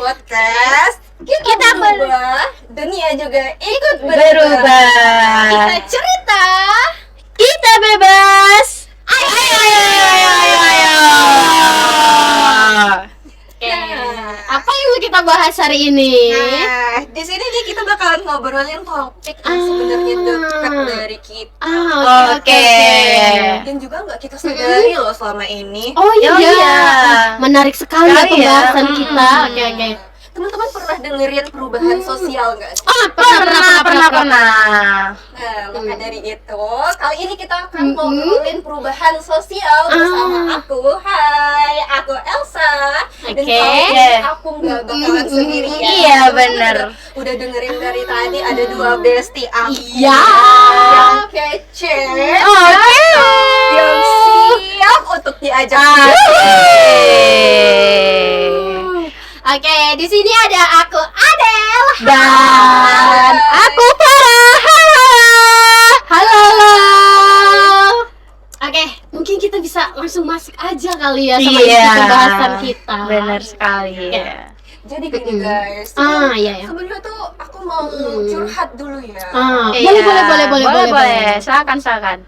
podcast kita berubah, dunia juga ikut berubah. Kita cerita, kita bebas. Ayo. Apa yang mau kita bahas hari ini? Nah, di sini nih kita bakalan ngobrolin topik yang sebenarnya dekat dari kita. Oke. Dan juga nggak kita sadari loh selama ini. Oh iya. Menarik sekali ya Sekali ya. pembahasan kita. Oke. Teman-teman pernah dengerin perubahan sosial nggak sih? Pernah. Nah, maka dari itu, kali ini kita akan ngobrolin perubahan sosial bersama aku. Hai, aku Elsa. Dan Oke. kali ini aku nggak bakalan sendirian. Iya, bener. Udah dengerin dari tadi ada dua bestie aku. Iya. Yang kece. Oke. Yang siap untuk diajak. Oke, di sini ada aku Adel Dan aku Farah. Halo. Oke, mungkin kita bisa langsung masuk aja kali ya sama isi pembahasan kita. Benar sekali. Oke. Jadi gini guys. Iya. Sebelumnya tuh aku mau curhat dulu ya. Boleh. Silakan.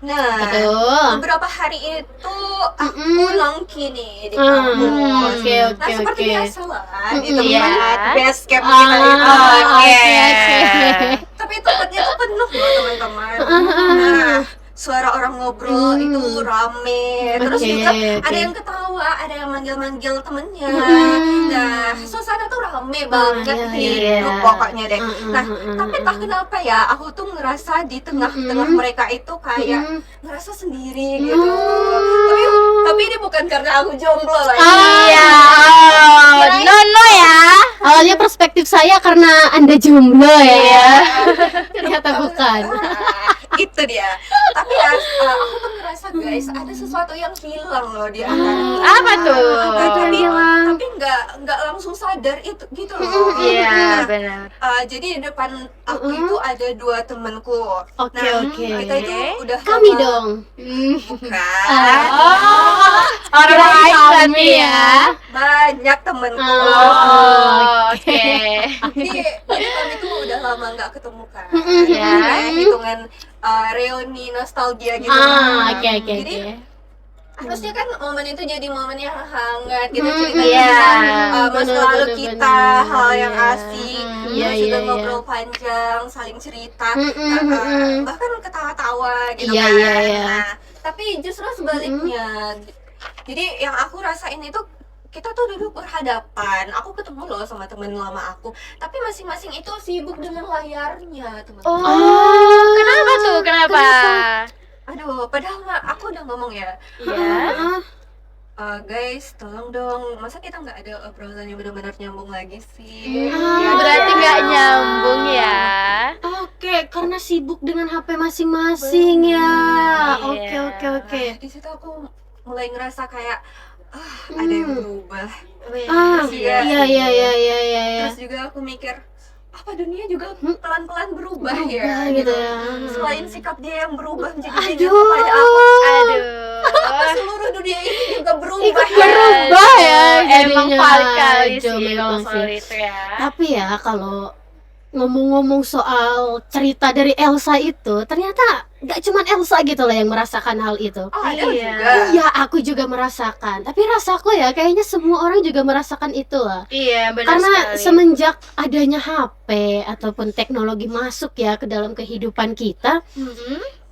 Nah, Betul. beberapa hari itu aku nongki nih di kampus. Oke. Nah, seperti biasa lah di Iya. tempat base camp kita itu. Oke. Tapi tempatnya tuh penuh loh teman-teman. Nah, suara orang ngobrol itu rame. Terus juga ada yang ketawa, ada yang manggil-manggil temennya. Nah, suasana tuh rame banget iya. gitu pokoknya deh. Nah, tapi entah kenapa ya, aku tuh ngerasa di tengah-tengah mereka itu kayak ngerasa sendiri gitu. Tapi ini bukan karena aku jomblo lah. Iya. No ya. Awalnya perspektif saya karena Anda jomblo ya. Ternyata bukan. Itu dia. Tapi ya, aku tuh ngerasa guys, ada sesuatu yang hilang loh di antara kita. Apa tuh? Tapi nggak langsung sadar itu gitu loh. Iya, Nah, benar. jadi di depan aku itu ada dua temanku. Oke. Kita itu udah Kami lama- dong. Bukan. Orang lain berarti ya. Banyak temanku. Oke. Jadi kami tuh udah lama nggak ketemu kan. Iya. Kayak hitungan reuni nostalgia gitu. Oke. Jadi harusnya kan momen itu jadi momen yang hangat, kita cerita Iya. tentang masa lalu Bener. kita, hal yang asik, Iya, terus juga iya. ngobrol panjang, saling cerita, bahkan ketawa-tawa gitu Iya, kan. iya. Nah, tapi justru sebaliknya. Jadi yang aku rasain itu kita tuh duduk berhadapan, aku ketemu loh sama temen lama aku, tapi masing-masing itu sibuk dengan layarnya, teman-teman. Kenapa tuh? Kenapa? Aduh, padahal aku udah ngomong ya, Iya. guys, tolong dong, masa kita nggak ada obrolan yang benar-benar nyambung lagi sih? Berarti nggak nyambung ya. Oke, karena sibuk dengan HP masing-masing ya. Iya. Oke. Di situ aku mulai ngerasa kayak ada yang berubah. Iya. Terus juga aku mikir, apa dunia juga pelan-pelan berubah ya? Berubah gitu ya. Selain sikap dia yang berubah menjadi Aduh. beda kepada aku, apa Aduh. seluruh dunia ini juga berubah Ikut ya? berubah ya. Emang jadinya. valid kali sih Memang kalau sih. soal itu ya. Tapi ya kalau ngomong-ngomong soal cerita dari Elsa itu, ternyata gak cuman Elsa gitu loh yang merasakan hal itu. Oh, ada Iya. juga. Iya, aku juga merasakan. Tapi rasaku ya kayaknya semua orang juga merasakan itu lah. Iya, benar Karena sekali. semenjak adanya HP ataupun teknologi masuk ya ke dalam kehidupan kita,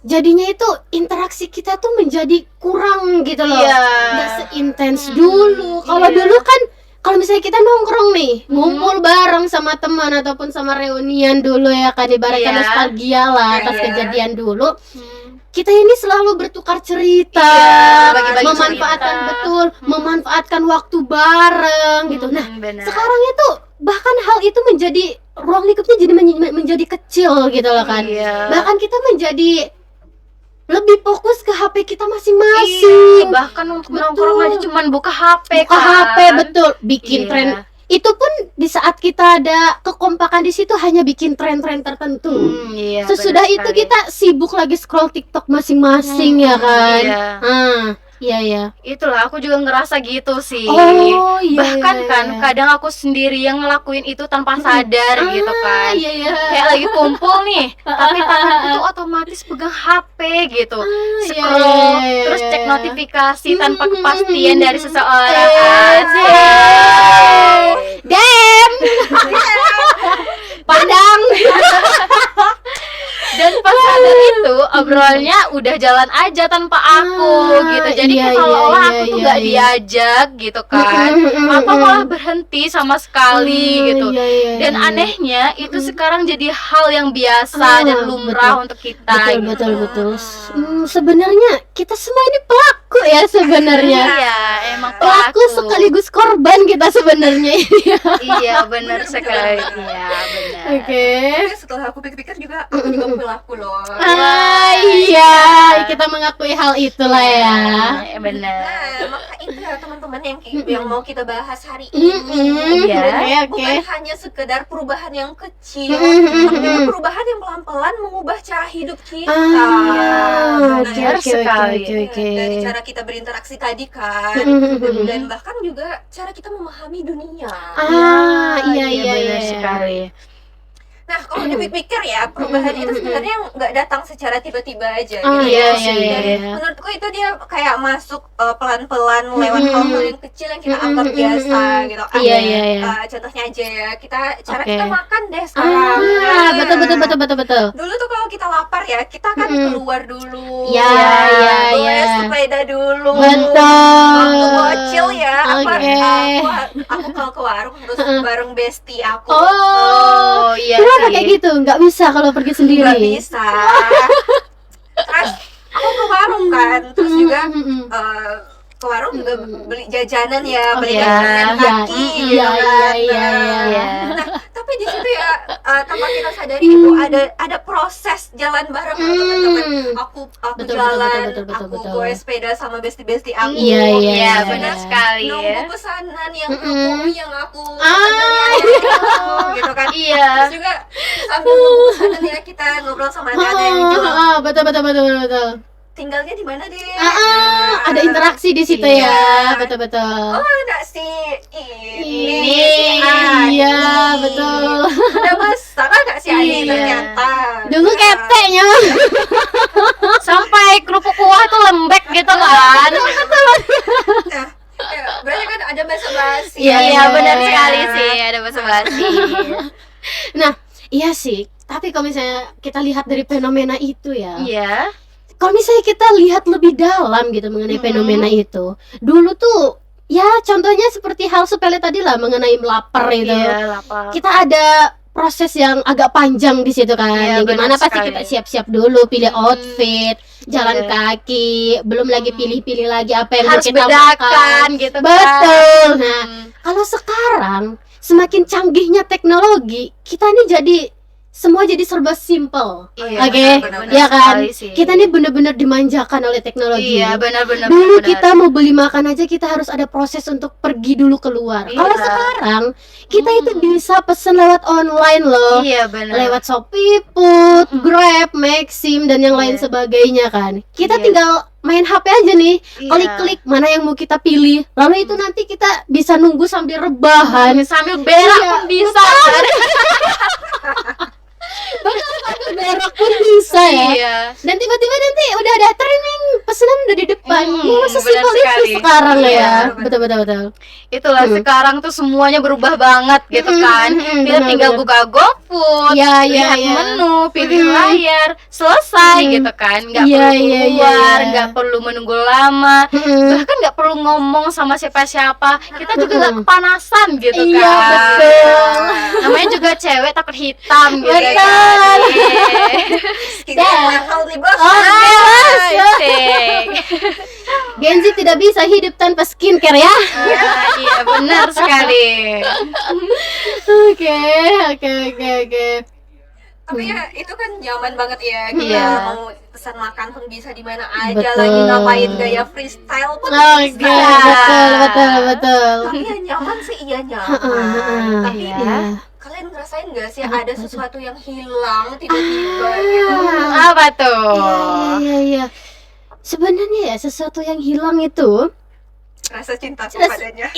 jadinya itu interaksi kita tuh menjadi kurang gitu loh. Iya. Nggak seintens dulu. Kalau Iya. dulu kan kalau misalnya kita nongkrong nih, ngumpul bareng sama teman ataupun sama reunian dulu ya kan, ibaratnya Iya. nostalgia lah atas Iya. kejadian dulu. Kita ini selalu bertukar cerita, Iya, bagi-bagi memanfaatkan cerita. betul, memanfaatkan waktu bareng gitu. Nah, benar. sekarang itu bahkan hal itu menjadi ruang lingkupnya jadi menjadi kecil gitu loh kan. Iya. Bahkan kita menjadi lebih fokus ke HP kita Iya, masing-masing. bahkan untuk Betul. nongkrong aja cuman buka HP Buka kan. HP betul, bikin Iya. tren. Itu pun di saat kita ada kekompakan di situ hanya bikin tren-tren tertentu. Iya, Sesudah benar itu sekali. kita sibuk lagi scroll TikTok masing-masing ya kan. Iya. Iya. Itulah aku juga ngerasa gitu sih. Oh, iya. Bahkan iya, kan iya. kadang aku sendiri yang ngelakuin itu tanpa sadar gitu kan. Iya. Kayak lagi kumpul nih, tapi tanganku tuh otomatis pegang HP gitu. Iya, Scroll, iya. terus cek notifikasi tanpa kepastian dari seseorang. Asik. Damn. Padang. Dan pas sadar itu obrolannya udah jalan aja tanpa aku gitu. Jadi Iya, seolah-olah iya, aku tuh iya, gak iya. diajak gitu kan. Apa malah berhenti sama sekali gitu. Iya, Dan iya. anehnya itu sekarang jadi hal yang biasa dan lumrah untuk kita. Betul. Sebenarnya kita semua ini pelaku ya sebenarnya. Iya, emang Pelaku sekaligus korban kita sebenarnya. Iya, benar sekali. Iya, benar. Oke. Tapi setelah aku pikir-pikir juga aku juga pelaku loh. Iya, kita mengakui hal itulah ya. Benar. Nah, maka itu ya teman-teman yang mau kita bahas hari ini. Iya. Oke. Bukan hanya sekedar perubahan yang kecil, tapi juga perubahan yang pelan-pelan mengubah cara hidup kita. benar sekali. Dari cara kita berinteraksi tadi kan, dan bahkan juga cara kita memahami dunia. Iya. Benar sekali. Nah, kalau dipikir ya, perubahan itu sebenarnya nggak datang secara tiba-tiba aja. Iya. Menurutku itu dia kayak masuk pelan-pelan lewat hal-hal yang kecil yang kita anggap biasa gitu. Iya. Contohnya aja ya, cara Oke. kita makan deh sekarang. Betul. Dulu tuh kalau kita lapar ya, kita kan keluar dulu. Iya. Bawa sepeda dulu. Betul. Waktu bocil ya, Oke. aku kalau ke warung harus bareng bestie aku. Oh, iya kenapa sih. kayak gitu? Nggak bisa kalau pergi sendiri. Nggak bisa. Terus aku ke warung kan, terus juga ke warung juga beli jajanan ya, beli jajanan kaki gitu kan. Iya. Nah, tapi di situ ya tanpa kita sadari itu ada proses jalan bareng loh, teman-teman. Aku Betul, jalan, betul. aku bawa sepeda sama bestie aku. Iya, benar Terus sekali ya. nunggu pesanan yang yang aku gitu kan. Iya. Terus juga sambil nunggu pesanan ya kita ngobrol sama ada yang jual. Betul. Tinggalnya di mana deh? Ada interaksi di situ ya. Betul. Oh, enggak sih. Ini. Iya, betul. Udah besar enggak sih Ani Iya. ternyata. Dulu keteknya. Sampai kerupuk kuah tuh lembek gitu kan. Nah, ya, berarti kan ada basa-basi. Iya, benar sekali sih, ada basa-basi. Nah, iya sih. Tapi kalau misalnya kita lihat dari fenomena itu ya. Iya. Kalau misalnya kita lihat lebih dalam gitu mengenai fenomena itu, dulu tuh ya contohnya seperti hal sepele tadi lah mengenai lapar itu. Iya, lapar. Kita ada proses yang agak panjang di situ kan. Iya, Yang gimana benar pasti sekali. kita siap-siap dulu, pilih outfit, jalan kaki, belum lagi pilih-pilih lagi apa yang mau Harus kita makan. bedakan gitu kan. Betul. Nah, kalau sekarang semakin canggihnya teknologi, kita nih jadi semua jadi serba simple. Iya, Oke, benar ya kan? sekali sih. Kita nih bener-bener dimanjakan oleh teknologi. Iya, benar-benar. Dulu kita mau beli makan aja kita harus ada proses untuk pergi dulu keluar. Iya. Kalau sekarang kita itu bisa pesen lewat online loh. Iya, benar. Lewat Shopee, Food, Grab, Maxim dan yang lain sebagainya kan. Kita Iya. tinggal main HP aja nih, Iya. klik-klik mana yang mau kita pilih. Lalu itu nanti kita bisa nunggu sambil rebahan. Sambil berak Iya, pun bisa kan. Berak pun bisa ya. Iya. Dan tiba-tiba nanti udah ada training, pesanan udah di depan. benar Sesimpel itu sekali. sekarang Iya, ya. benar. Betul. Itulah sekarang tuh semuanya berubah banget gitu kan. Kita tinggal buka GoFood, Iya, lihat iya. menu, pilih layar, selesai gitu kan. Nggak Iya, perlu iya, keluar, iya. nggak perlu menunggu lama, bahkan nggak perlu ngomong sama siapa-siapa. Kita juga nggak kepanasan gitu kan. Iya, betul. Namanya juga cewek takut hitam gitu Betul. kan. Iya. Skincare mahal nih bos. Asik. Genzi tidak bisa hidup tanpa skincare ya. Iya, benar sekali. Oke. Tapi ya itu kan nyaman banget ya, kita Iya. mau pesan makan pun bisa di mana aja, Betul. lagi ngapain gaya freestyle pun Oke, bisa. betul. Tapi ya nyaman sih, iya nyaman. Tapi Iya. kalian ngerasain nggak sih ada sesuatu yang hilang tiba-tiba gitu? Apa tuh? Iya. sebenarnya ya sesuatu yang hilang itu Rasa cintaku padanya.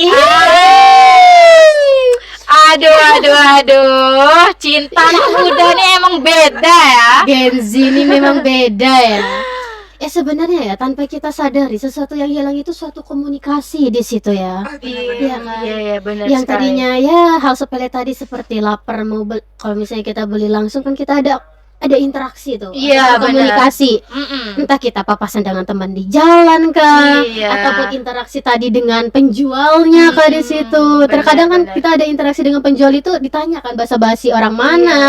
Aduh, cinta anak muda nih emang beda ya. Gen Z ini memang beda ya. Sebenarnya ya tanpa kita sadari sesuatu yang hilang itu suatu komunikasi di situ ya. Iya kan? Iya, benar Yang sekali. tadinya ya hal sepele tadi seperti lapar mau kalau misalnya kita beli langsung kan kita ada interaksi tuh, Iya, ada komunikasi. Entah kita papasan dengan teman di jalan kah, Iya. ataupun interaksi tadi dengan penjualnya kah di situ. Terkadang kan benar. kita ada interaksi dengan penjual itu ditanyakan basa-basi orang mana.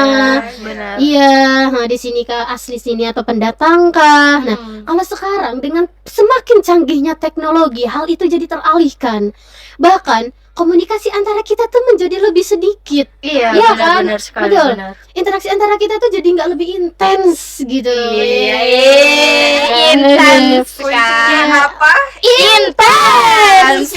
Benar. Iya, nah, di sini kah asli sini atau pendatang kah. Nah, kalau sekarang dengan semakin canggihnya teknologi, hal itu jadi teralihkan. Bahkan komunikasi antara kita tuh menjadi lebih sedikit. Iya, Iya kan? benar sekali. Betul. Benar. Interaksi antara kita tuh jadi nggak lebih intens gitu. Iya, intens Kuncinya kan. apa? Intens.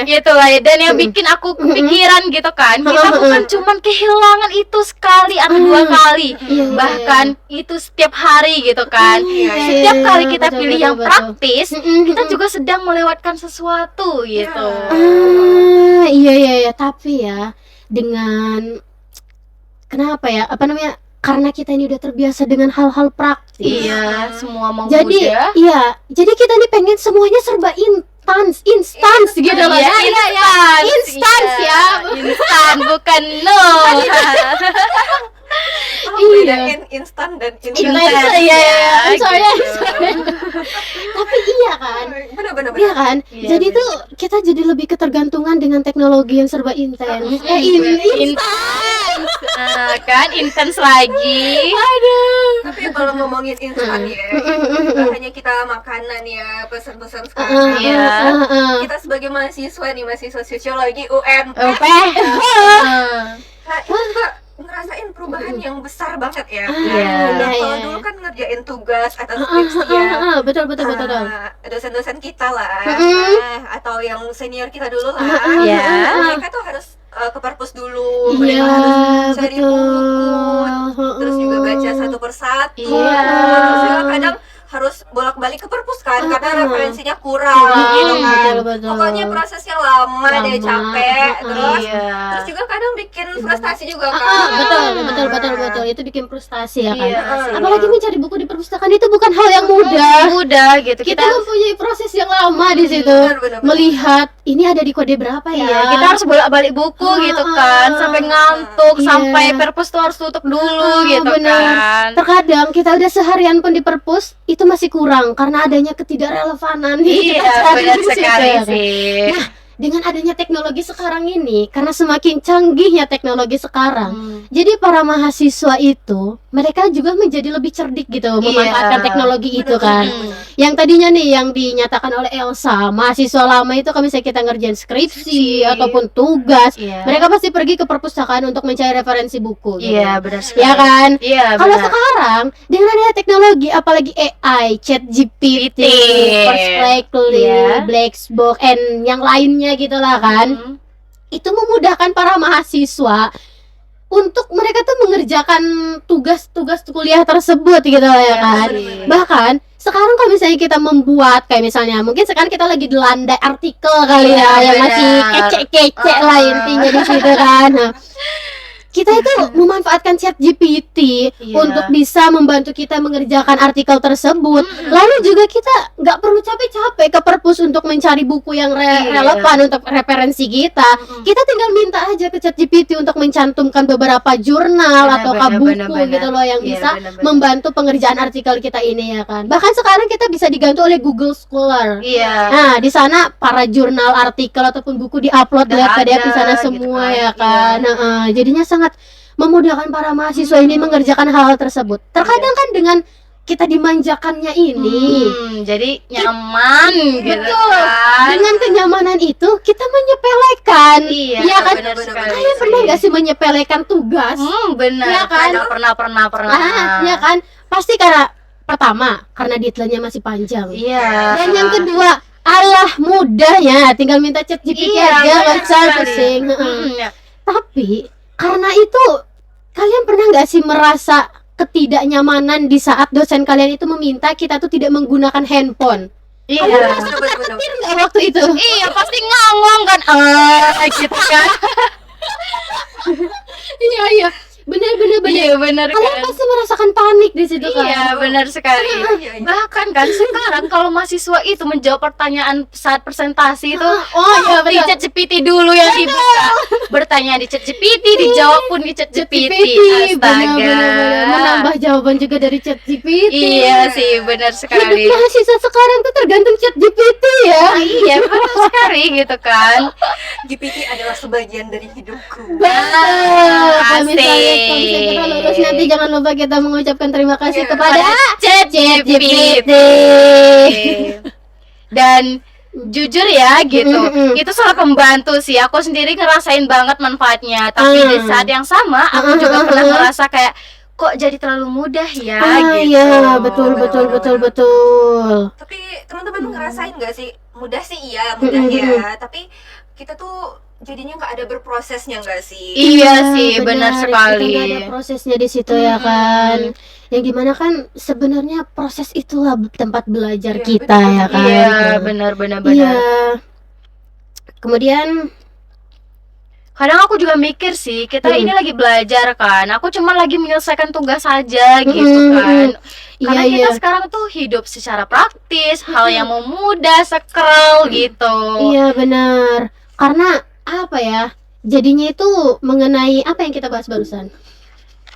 Gitu lah ya. Dan yang bikin aku kepikiran gitu kan, kita bukan cuman kehilangan itu sekali atau dua kali, Iya, bahkan itu setiap hari gitu kan. Setiap kali kita betul, pilih betul, yang betul. praktis, kita Mm-mm. juga sedang melewatkan sesuatu gitu. Iya, tapi ya dengan kenapa ya? Apa namanya? Karena kita ini udah terbiasa dengan hal-hal praktis. Iya, semua mau Jadi, mudah. iya, jadi kita nih pengen semuanya serba instans gitu loh. Iya, instan. Instans Iya, ya. instan bukan no. Oh, bedain instan dan Intens, intens. iya. Sorry. Gitu. Tapi iya kan? Bener-bener. Iya kan? Iya, Jadi bener. tuh kita jadi lebih ketergantungan dengan teknologi yang serba intens. Intens. Kan intens lagi. Tapi kalau ngomongin instan ya, bukan hanya kita makanan ya, pesan-pesan sekarang. Iya. Kita sebagai mahasiswa nih, mahasiswa sosiologi UN, nah itu juga ngerasain perubahan yang besar banget ya. Iya. Nah, kalau Iya. dulu kan ngerjain tugas atau skripsi ya, Betul. dosen-dosen kita lah, atau yang senior kita dulu lah, Iya. mereka tuh harus ke perpus dulu, Iya, mereka harus cari betul. buku, terus juga baca satu persatu, Iya. terus juga kadang harus bolak-balik ke perpus kan, karena referensinya kurang gitu kan. betul. Pokoknya prosesnya lama deh, capek, terus Iya. terus juga kadang bikin frustasi juga kan. Betul. Itu bikin frustasi ya kan. Iya. Apalagi mencari buku di perpustakaan itu bukan hal yang mudah. Mudah gitu. Kita mempunyai proses yang lama di situ. Benar. Melihat ini ada di kode berapa ya? Iya, kita harus bolak-balik buku gitu kan, sampai ngantuk, Iya. sampai perpus tuh harus tutup dulu gitu benar. kan. Terkadang kita udah seharian pun di perpus itu masih kurang karena adanya ketidakrelevanan. Iya, benar sekali sih. Nah, dengan adanya teknologi sekarang ini, karena semakin canggihnya teknologi sekarang, jadi para mahasiswa itu mereka juga menjadi lebih cerdik gitu memanfaatkan teknologi itu kan. Yang tadinya nih yang dinyatakan oleh Elsa, mahasiswa lama itu kalau misalnya kita ngerjain skripsi ataupun tugas, Iya. mereka pasti pergi ke perpustakaan untuk mencari referensi buku. Gitu. Iya, benar sekali. Ya kan? Iya, Kalau benar. sekarang dengan adanya teknologi, apalagi AI, ChatGPT, Perplexly, Iya. Blackbox, and yang lainnya gitulah kan, itu memudahkan para mahasiswa untuk mereka tuh mengerjakan tugas-tugas kuliah tersebut gitu lah ya kan. benar. Bahkan sekarang kalau misalnya kita membuat kayak misalnya mungkin sekarang kita lagi landai artikel kali Iya, ya yang benar. masih kece-kece lah intinya di situ kan. Nah, kita itu memanfaatkan ChatGPT Iya. untuk bisa membantu kita mengerjakan artikel tersebut. Lalu juga kita nggak perlu capek-capek ke perpus untuk mencari buku yang Iya. relevan untuk referensi kita. Kita tinggal minta aja ke ChatGPT untuk mencantumkan beberapa jurnal atau buku gitu loh yang bisa membantu pengerjaan artikel kita ini ya kan. Bahkan sekarang kita bisa dibantu oleh Google Scholar. Iya. Nah, di sana para jurnal, artikel ataupun buku diupload Udah lihat PDF di ada sana gitu semua kan. ya kan. Nah, jadinya sangat memudahkan para mahasiswa ini mengerjakan hal-hal tersebut. Terkadang kan dengan kita dimanjakannya ini, Jadi nyaman gitu betul. kan. Dengan kenyamanan itu kita menyepelekan. Iya, Iya kan? benar sekali Kalian sih. pernah nggak sih menyepelekan tugas? Benar. Iya kan? Pernah. Ya kan? Pasti karena pertama karena deadline-nya masih panjang. Iya. Dan yang kedua, alah mudahnya, tinggal minta ChatGPT aja, nggak usah pusing. Tapi karena itu kalian pernah nggak sih merasa ketidaknyamanan di saat dosen kalian itu meminta kita tuh tidak menggunakan handphone. Iya. Kamu merasa tertekan nggak waktu itu? Iya, pasti ngomong kan, gitu kan. Iya, benar. Iya, benar Kalian kan. pasti merasakan panik di situ kan? Iya, benar sekali. Iya. Bahkan kan sekarang kalau mahasiswa itu menjawab pertanyaan saat presentasi itu, Oh iya di betul. ChatGPT dulu yang dibuka. Bertanya di ChatGPT, dijawab pun di ChatGPT. Astaga. Benar. Menambah jawaban juga dari ChatGPT. Iya sih, benar Hidup sekali. mahasiswa sekarang tuh tergantung ChatGPT ya. Iya, benar sekali gitu kan. GPT adalah sebagian dari hidupku. Kalau misalnya Asik. kita lulus nanti jangan lupa kita mengucapkan terima kasih Iya. kepada ChatGPT. Dan jujur ya gitu, itu sangat membantu sih. Aku sendiri ngerasain banget manfaatnya. Tapi di saat yang sama aku juga pernah ngerasa kayak kok jadi terlalu mudah ya gitu. Iya, betul. Tapi teman-teman ngerasain nggak sih? Mudah sih iya, mudah ya. Tapi kita tuh jadinya nggak ada berprosesnya nggak sih? Iya sih, benar sekali. Kita nggak ada prosesnya di situ ya kan. Yang dimana kan sebenarnya proses itulah tempat belajar Iya, kita betul, ya betul. kan. Iya, benar. Iya. Kemudian Kadang aku juga mikir sih, kita ini lagi belajar kan. Aku cuma lagi menyelesaikan tugas saja gitu kan. Karena Iya, kita sekarang tuh hidup secara praktis, hal yang mau mudah, scroll gitu. iya benar. Karena apa ya? Jadinya itu mengenai apa yang kita bahas barusan.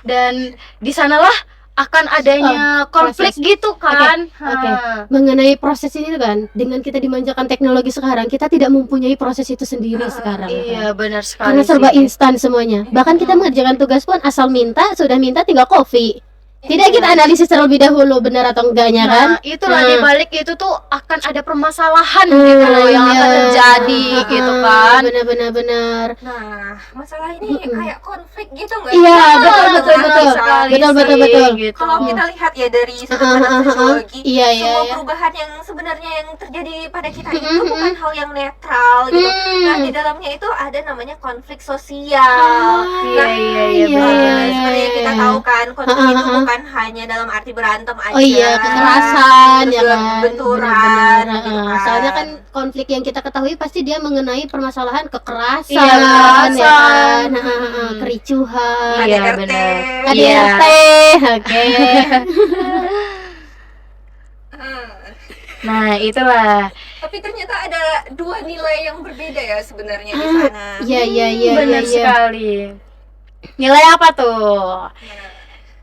Dan di sanalah akan adanya konflik proses. gitu kan. Oke. Mengenai proses ini tuh kan, dengan kita dimanjakan teknologi sekarang, kita tidak mempunyai proses itu sendiri sekarang. Iya, benar sekali. Karena serba sih. instan semuanya. Bahkan kita mengerjakan tugas pun asal minta, sudah minta tinggal copy. Tidak kita analisis terlebih dahulu benar atau enggaknya kan? Nah, itulah di balik itu tuh akan ada permasalahan gitu loh yang akan terjadi gitu kan. Benar. Nah, masalah ini kayak konflik gitu nggak? Iya, sih? betul. Sekali Betul. sih, gitu. Kalau kita lihat ya dari sudut pandang sosiologi, Iya. semua perubahan yang sebenarnya yang terjadi pada kita itu bukan hal yang netral gitu. Nah, di dalamnya itu ada namanya konflik sosial. Iya, Nah, seperti yang kita tahu kan, konflik itu bukan hanya dalam arti berantem aja. Oh iya, kekerasan terus ya juga kan. benturan Benar. gitu kan. Soalnya kan konflik yang kita ketahui pasti dia mengenai permasalahan kekerasan, Iya, kekerasan. ya kan. Kericuhan. ada Iya, RT, benar. Ada Iya. RT. Oke. Nah, itulah. Tapi ternyata ada dua nilai yang berbeda ya sebenarnya di sana. Iya. Benar sekali. Nilai apa tuh?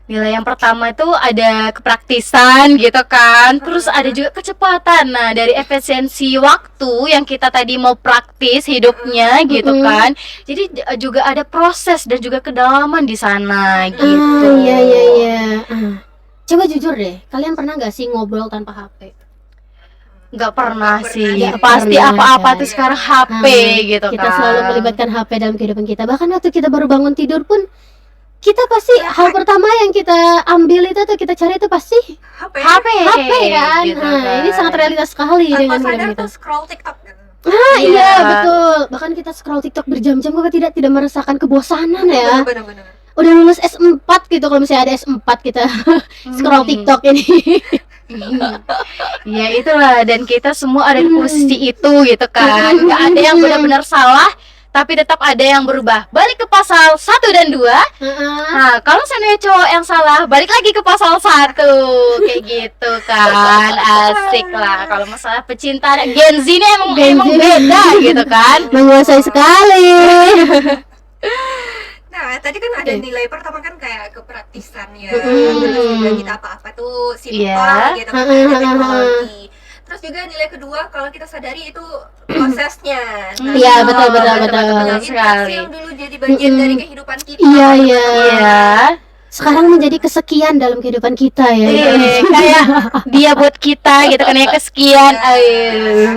Nilai yang pertama itu ada kepraktisan gitu kan. Terus ada juga kecepatan. Nah, dari efisiensi waktu yang kita tadi mau praktis hidupnya gitu kan. Jadi juga ada proses dan juga kedalaman di sana gitu. Iya. Coba jujur deh, kalian pernah nggak sih ngobrol tanpa HP? Nggak pernah sih. Nggak Pasti pernah, apa-apa kan? tuh sekarang HP gitu Kita kan. selalu melibatkan HP dalam kehidupan kita. Bahkan waktu kita baru bangun tidur pun kita pasti hal pertama yang kita ambil itu atau kita cari itu pasti HP. HP kan. gitu Nah, kan. ini sangat realitas sekali Tanpa dengan sadar kehidupan kita. tuh scroll TikTok kan. Iya, Iya. betul. Bahkan kita scroll TikTok berjam-jam kok tidak merasakan kebosanan ya. Benar-benar. Udah lulus S4 gitu, kalau misalnya ada S4 kita scroll TikTok ini. Ya itulah, dan kita semua ada di posisi itu gitu kan. Gak ada yang benar-benar salah, tapi tetap ada yang berubah. Balik ke pasal 1 dan 2. Nah, kalau seandainya cowok yang salah, balik lagi ke pasal 1. Kayak gitu kan. Asik lah. Kalau masalah pecinta Gen Z ini emang beda gitu kan. Menguasai sekali. Nah, tadi kan ada nilai pertama kan kayak kepraktisan ya. Terus juga kita apa-apa tuh simpel Iya. gitu kan ada teknologi. Terus juga nilai kedua kalau kita sadari itu prosesnya. Nah, Iya, itu betul. interaksi sekali. yang dulu jadi bagian dari kehidupan kita. Iya. Iya. Sekarang menjadi kesekian dalam kehidupan kita ya. Kayak dia buat kita gitu kan ya, kesekian.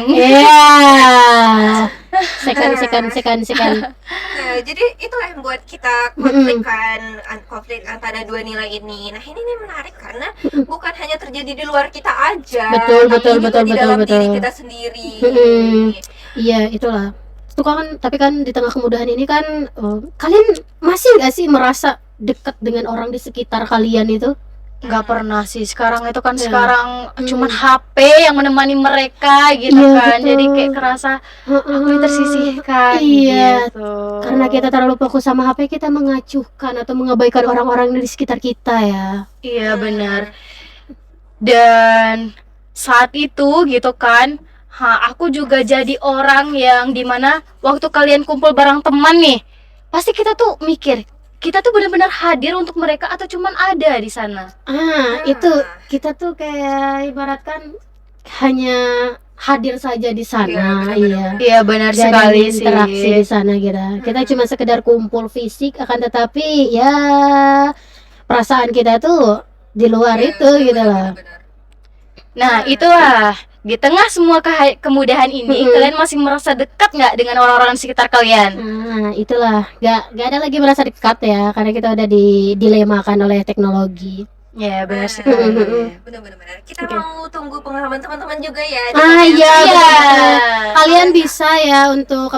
Iya. Sekan. Nah, jadi itulah yang buat kita konflik antara dua nilai ini. Nah, ini nih menarik karena bukan hanya terjadi di luar kita aja, Betul, tapi juga di dalam betul. diri kita sendiri. Iya, itulah. Itu kan, tapi kan di tengah kemudahan ini kan kalian masih nggak sih merasa dekat dengan orang di sekitar kalian itu? Nggak pernah sih. Sekarang itu kan Ya. sekarang cuman HP yang menemani mereka gitu Iya, kan. betul. Jadi kayak kerasa aku yang tersisihkan Iya. gitu. Karena kita terlalu fokus sama HP, kita mengacuhkan atau mengabaikan orang-orang di sekitar kita ya. Iya benar. Dan saat itu gitu kan, aku juga jadi orang yang dimana waktu kalian kumpul bareng teman nih, pasti kita tuh mikir, kita tuh benar-benar hadir untuk mereka atau cuman ada di sana. Itu kita tuh kayak ibaratkan hanya hadir saja di sana, Iya, benar-benar. iya. Iya benar Gak ada sekali interaksi di sih. sana kita cuma sekedar kumpul fisik, akan tetapi ya perasaan kita tuh di luar Iya, itu gitu loh. benar-benar. Nah itulah, di tengah semua kemudahan ini, kalian masih merasa dekat nggak dengan orang-orang di sekitar kalian? Itulah gak ada lagi merasa dekat ya, karena kita udah dilemakan oleh teknologi. Ya benar sekali. Benar-benar. Kita Oke. mau tunggu pengalaman teman-teman juga ya. Iya, Iya. benar. Kalian bisa ya untuk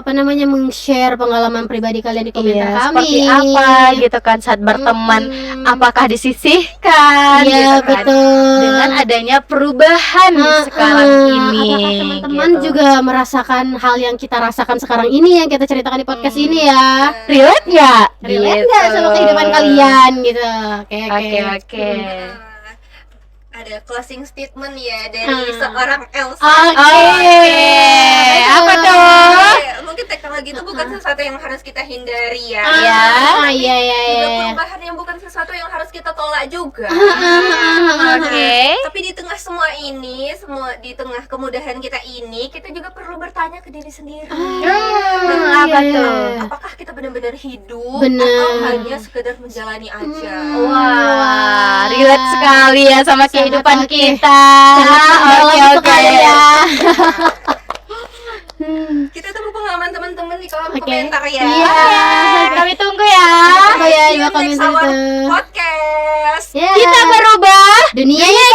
meng-share pengalaman pribadi kalian di komentar Iya, kami. seperti apa gitu kan saat berteman, apakah disisihkan Iya, gitu kan, betul. dengan adanya perubahan sekarang ini Apakah teman-teman gitu. juga merasakan hal yang kita rasakan sekarang ini, yang kita ceritakan di podcast ini ya? relate nggak? Relate Gitu. nggak sama kehidupan kalian gitu? Oke. Ada closing statement ya dari seorang Elsa. Oke. Apa tuh? Mungkin teknologi itu bukan sesuatu yang harus kita hindari ya. Iya. Juga perubahan yang bukan sesuatu yang harus kita tolak juga. Oke. Tapi di tengah semua ini, di tengah kemudahan kita ini, kita juga perlu bertanya ke diri sendiri. Apa tuh? Apakah kita benar-benar hidup Benar. atau hanya sekedar menjalani aja? Wah, relate sekali ya sama kehidupan kita. Oke. Kita tunggu pengalaman teman-teman di kolom Oke. komentar ya. Iya, kami tunggu ya. Oh ya, See you bakal next minta our itu. podcast. Ya. Kita berubah Dunianya